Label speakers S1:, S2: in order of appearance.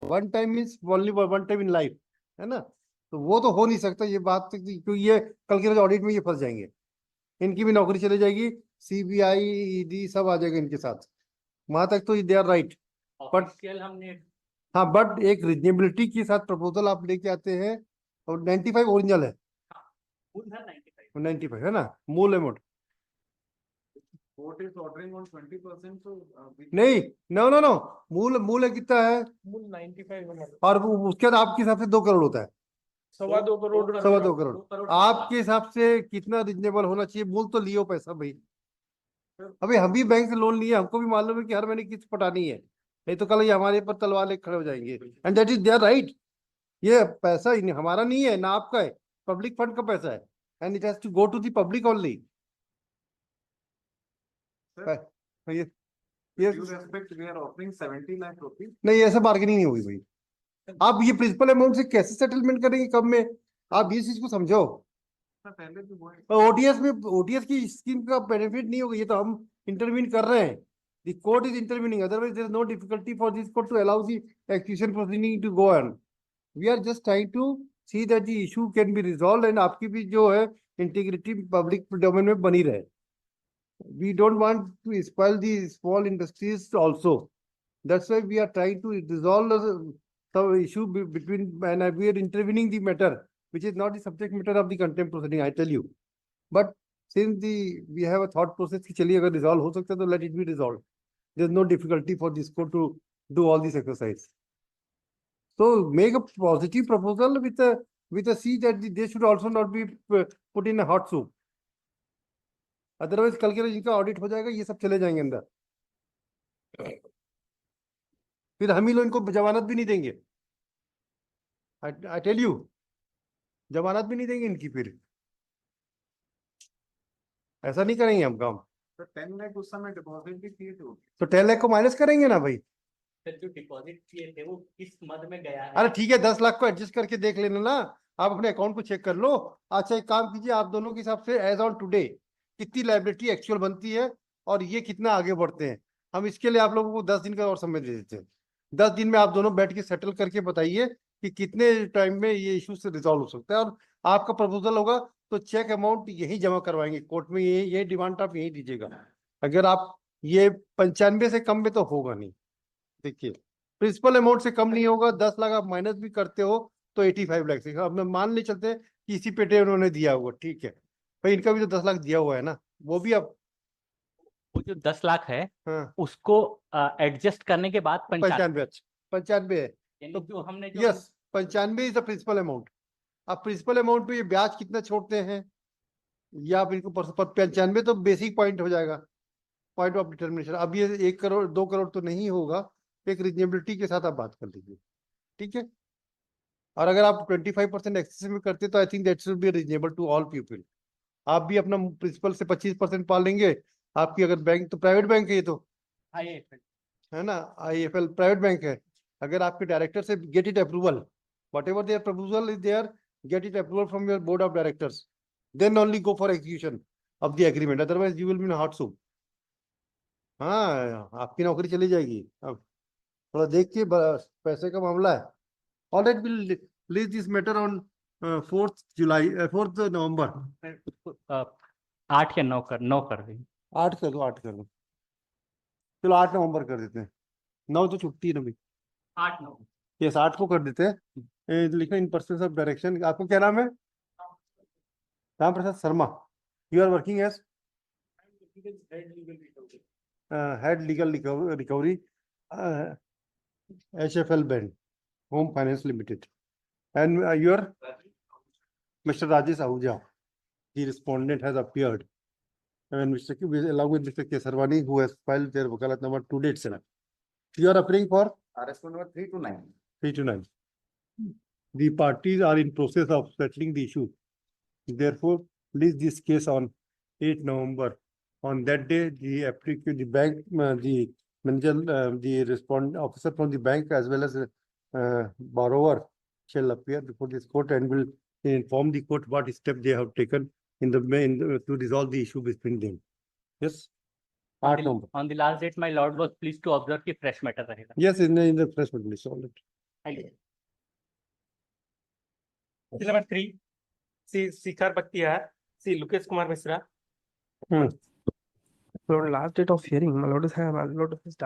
S1: One time means only one time in life, है ना। तो वो तो हो नहीं सकता ये बात, क्योंकि ये कल के रोज ऑडिट में ये फंस जाएंगे, इनकी भी नौकरी चली जाएगी, सीबीआई ईडी सब आ जाएगा इनके साथ। वहां तक तो दे आर राइट, बट
S2: हमने
S1: हाँ, बट एक रिजनेबिलिटी के साथ प्रपोजल आप लेके आते हैं, और 95 ओरिजिनल है, 95 है ना मूल amount.
S3: Court is ordering on 20%, तो
S1: नहीं, नो नो नो, मूल मूल है कितना है,
S4: मूल 95
S1: और उसके बाद आपके हिसाब से 2 करोड़ होता है,
S4: 2.25 करोड़।
S1: 2.25 करोड़। आपके हिसाब से कितना रिजनेबल होना चाहिए, मूल तो लियो पैसा भाई। अभी हम भी बैंक से लोन लिए, हमको भी मालूम है कि हर महीने किस्त पटानी है, नहीं तो कल ये हमारे पर तलवार लेकर खड़े हो जाएंगे, and that is their right. ये पैसा हमारा नहीं है ना आपका है, पब्लिक फंड का पैसा है, and it has to go to the public only. ये
S3: respect we are offering 70 lakh rupees.
S1: नहीं, ऐसा बार्गेनिंग नहीं होगी भाई। आप ये प्रिंसिपल अमाउंट से कैसे सेटलमेंट करेंगे, कब में, आप ये चीज को समझो।
S3: पहले भी वो
S1: ओटीएस में, ओटीएस की स्कीम का बेनिफिट नहीं होगा, ये तो हम इंटरवीन कर रहे हैं, the court is intervening, otherwise there is no difficulty for this court to allow the acquisition proceeding to go on. We are just trying to see that the issue can be resolve, and आपकी भी जो है integrity public domain में बनी रहे। We don't want to spoil the small industries also. That's why we are trying to resolve the issue between, and we are intervening the matter, which is not the subject matter of the contempt proceeding, I tell you. But since we have a thought process कि चलिए अगर resolve हो सकता है तो let it be resolved. There's no difficulty for this court to do all this exercise. So make a positive proposal with a see that they should also not be put in a hot soup. Otherwise कल के रोज इनका audit हो जाएगा, ये सब चले जाएंगे अंदर, फिर हम ही लोग इनको जमानत भी नहीं देंगे, आई टेल यू, जमानत भी नहीं देंगे इनकी, फिर ऐसा नहीं करेंगे हम काम।
S3: तो 10 लाख उस समय डिपॉजिट भी किए थे,
S1: तो 10 लाख को माइनस करेंगे ना भाई।
S2: जो डिपॉजिट किए थे वो किस मद में गया है?
S1: अरे ठीक है, 10 लाख को एडजस्ट करके देख लेना ना, आप अपने अकाउंट को चेक कर लो। अच्छा एक काम कीजिए, आप दोनों के हिसाब से एज ऑन टुडे कितनी लाइबिलिटी एक्चुअल बनती है और ये कितना आगे बढ़ते हैं, हम इसके लिए आप लोगों को 10 दिन का और समय दे देते हैं। 10 दिन में आप दोनों बैठ के सेटल करके बताइए कि कितने टाइम में ये इशू से रिजॉल्व हो सकता है, और आपका प्रपोजल होगा तो चेक अमाउंट यही जमा करवाएंगे कोर्ट में, ये डिमांड आप यही दीजिएगा। अगर आप ये 95 से कम में तो होगा नहीं, देखिए प्रिंसिपल अमाउंट से कम नहीं होगा, 10 लाख आप माइनस भी करते हो तो 85 लाख से, अब मैं मान नहीं चलते कि इसी पेटे उन्होंने दिया होगा, ठीक है भाई, इनका भी तो 10 लाख दिया हुआ है ना, वो भी अब
S2: वो जो 10 लाख है
S1: हाँ,
S2: उसको एडजस्ट करने के बाद
S1: 95 95 है,
S2: यानी
S1: तो
S2: जो हमने जो
S1: yes 95 is the principal amount. अब प्रिंसिपल अमाउंट पे ये ब्याज कितना छोड़ते हैं, या आप इनको 95 तो बेसिक पॉइंट हो जाएगा, पॉइंट ऑफ डिटर्मिनेशन। अब ये 1 करोड़ 2 करोड़ तो नहीं होगा, एक रिजनेबिलिटी के साथ आप बात कर लीजिए, ठीक है। और अगर आप 25% एक्सेस में करते तो I think that should be reasonable to all people. आप भी अपना प्रिंसिपल से 25% पा लेंगे, आपकी अगर बैंक तो प्राइवेट बैंक है ये तो, है ना, आईएफएल प्राइवेट बैंक है, अगर आपके डायरेक्टर से get it approval, whatever their proposal is there, get it approval from your board of directors, then only go for execution of the agreement, otherwise you will be in hot soup. हाँ, आपकी नौकरी चली जाएगी। अब थोड़ा देख के, पैसे का मामला है। Alright, will leave this matter on 4th July 4th नवंबर।
S2: 8 या 9 कर देंगे।
S1: 8 कर दो, 8 कर दो, चलो 8 नवंबर कर देते हैं, 9 तो छुट्टी है ना भाई।
S2: 8-9
S1: यस, 8 को कर देते हैं। लिखना इन पर्सन ऑफ डायरेक्शन, आपको क्या नाम है? Ram Prasad Sharma. You are working as head legal recovery HFL bank home finance limited, and your mister Rajesh Ahuja, the respondent has appeared, and along with Mr. Kesarwani, who has filed their wakalat number 2 dates. You are appearing for
S3: RS number 3 to 9.
S1: 3 to 9. The parties are in process of settling the issue. Therefore, please this case on 8 November. On that day, the applicant, the bank, the manager, the respondent officer from the bank as well as borrower shall appear before this court and will inform the court what step they have taken in to resolve the issue between them. Yes.
S2: On
S1: 8
S2: the,
S1: November.
S2: on the last date, my lord was pleased to observe कि fresh matter रहेगा।
S1: Yes, in the fresh matter list, all right.
S2: Number 3, C. Shikhar Bhaktiyar, C. Lukesh Kumar Misra.
S5: Lord, last date of hearing, my lord is start.